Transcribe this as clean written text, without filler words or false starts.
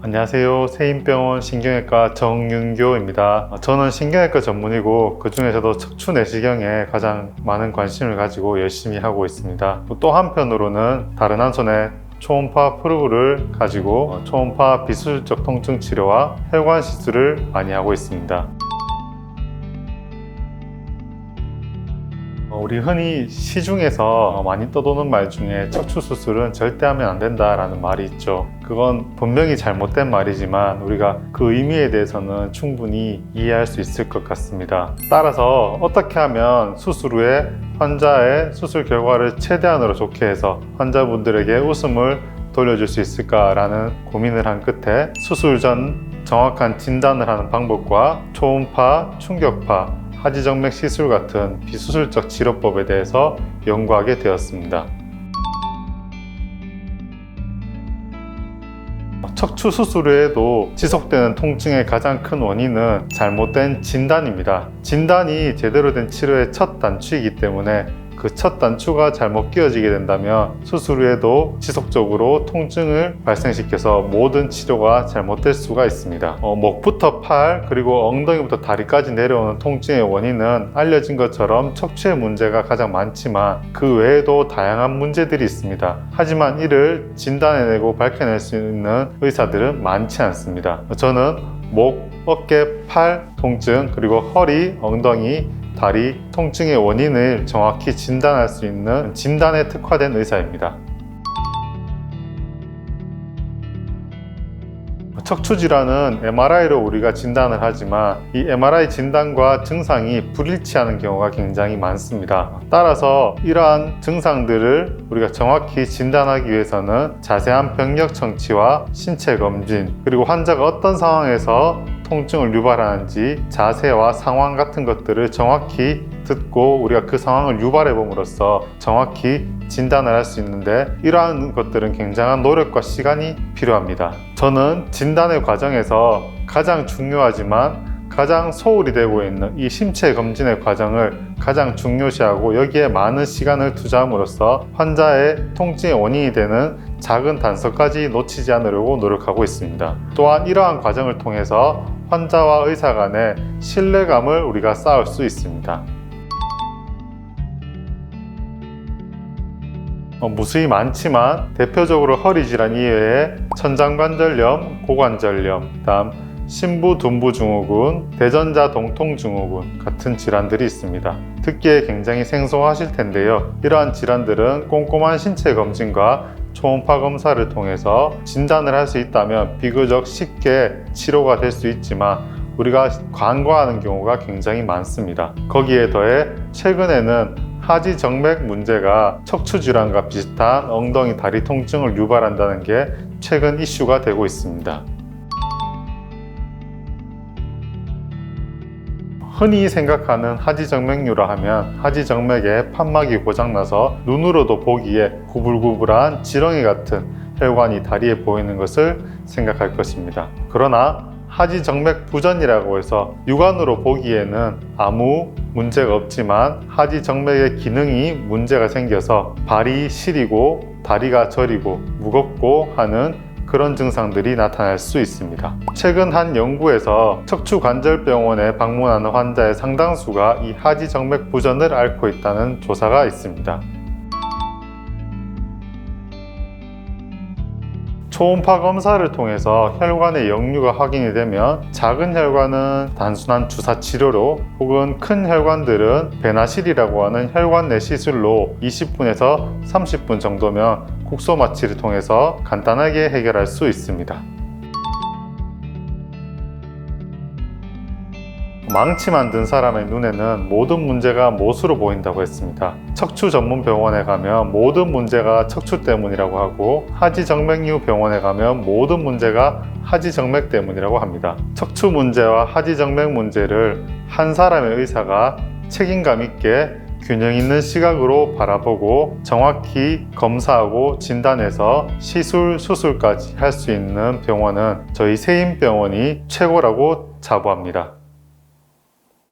안녕하세요. 세인병원 신경외과 정윤교입니다. 저는 신경외과 전문이고 그 중에서도 척추 내시경에 가장 많은 관심을 가지고 열심히 하고 있습니다. 또 한편으로는 다른 한 손에 초음파 프로브를 가지고 초음파 비수술적 통증 치료와 혈관 시술을 많이 하고 있습니다. 우리 흔히 시중에서 많이 떠도는 말 중에 척추 수술은 절대 하면 안 된다라는 말이 있죠. 그건 분명히 잘못된 말이지만 우리가 그 의미에 대해서는 충분히 이해할 수 있을 것 같습니다. 따라서 어떻게 하면 수술 후에 환자의 수술 결과를 최대한으로 좋게 해서 환자분들에게 웃음을 돌려줄 수 있을까라는 고민을 한 끝에 수술 전 정확한 진단을 하는 방법과 초음파, 충격파, 하지정맥 시술 같은 비수술적 치료법에 대해서 연구하게 되었습니다. 척추 수술 후에도 지속되는 통증의 가장 큰 원인은 잘못된 진단입니다. 진단이 제대로 된 치료의 첫 단추이기 때문에 그 첫 단추가 잘못 끼워지게 된다면 수술 후에도 지속적으로 통증을 발생시켜서 모든 치료가 잘못될 수가 있습니다. 목부터 팔 그리고 엉덩이부터 다리까지 내려오는 통증의 원인은 알려진 것처럼 척추의 문제가 가장 많지만 그 외에도 다양한 문제들이 있습니다. 하지만 이를 진단해내고 밝혀낼 수 있는 의사들은 많지 않습니다. 저는 목, 어깨, 팔 통증 그리고 허리, 엉덩이, 다리 통증의 원인을 정확히 진단할 수 있는 진단에 특화된 의사입니다. 척추 질환은 MRI로 우리가 진단을 하지만 이 MRI 진단과 증상이 불일치하는 경우가 굉장히 많습니다. 따라서 이러한 증상들을 우리가 정확히 진단하기 위해서는 자세한 병력 청취와 신체 검진, 그리고 환자가 어떤 상황에서 통증을 유발하는지 자세와 상황 같은 것들을 정확히 듣고 우리가 그 상황을 유발해 봄으로써 정확히 진단을 할 수 있는데 이러한 것들은 굉장한 노력과 시간이 필요합니다. 저는 진단의 과정에서 가장 중요하지만 가장 소홀히 되고 있는 이 신체 검진의 과정을 가장 중요시하고 여기에 많은 시간을 투자함으로써 환자의 통증의 원인이 되는 작은 단서까지 놓치지 않으려고 노력하고 있습니다. 또한 이러한 과정을 통해서 환자와 의사 간의 신뢰감을 우리가 쌓을 수 있습니다. 무수히 많지만 대표적으로 허리 질환 이외에 천장관절염, 고관절염, 다음 신부둔부증후군, 대전자 동통증후군 같은 질환들이 있습니다. 듣기에 굉장히 생소하실 텐데요. 이러한 질환들은 꼼꼼한 신체 검진과 초음파 검사를 통해서 진단을 할 수 있다면 비교적 쉽게 치료가 될 수 있지만 우리가 간과하는 경우가 굉장히 많습니다. 거기에 더해 최근에는 하지정맥 문제가 척추 질환과 비슷한 엉덩이 다리 통증을 유발한다는 게 최근 이슈가 되고 있습니다. 흔히 생각하는 하지정맥류라 하면 하지정맥의 판막이 고장나서 눈으로도 보기에 구불구불한 지렁이 같은 혈관이 다리에 보이는 것을 생각할 것입니다. 그러나 하지정맥 부전이라고 해서 육안으로 보기에는 아무 문제가 없지만 하지정맥의 기능이 문제가 생겨서 발이 시리고 다리가 저리고 무겁고 하는 그런 증상들이 나타날 수 있습니다. 최근 한 연구에서 척추관절병원에 방문하는 환자의 상당수가 이 하지정맥 부전을 앓고 있다는 조사가 있습니다. 초음파 검사를 통해서 혈관의 역류가 확인이 되면 작은 혈관은 단순한 주사 치료로 혹은 큰 혈관들은 베나실이라고 하는 혈관 내 시술로 20분에서 30분 정도면 국소 마취를 통해서 간단하게 해결할 수 있습니다. 망치 만든 사람의 눈에는 모든 문제가 못으로 보인다고 했습니다. 척추 전문 병원에 가면 모든 문제가 척추 때문이라고 하고 하지정맥류 병원에 가면 모든 문제가 하지정맥 때문이라고 합니다. 척추 문제와 하지정맥 문제를 한 사람의 의사가 책임감 있게 균형 있는 시각으로 바라보고 정확히 검사하고 진단해서 시술, 수술까지 할 수 있는 병원은 저희 세인병원이 최고라고 자부합니다.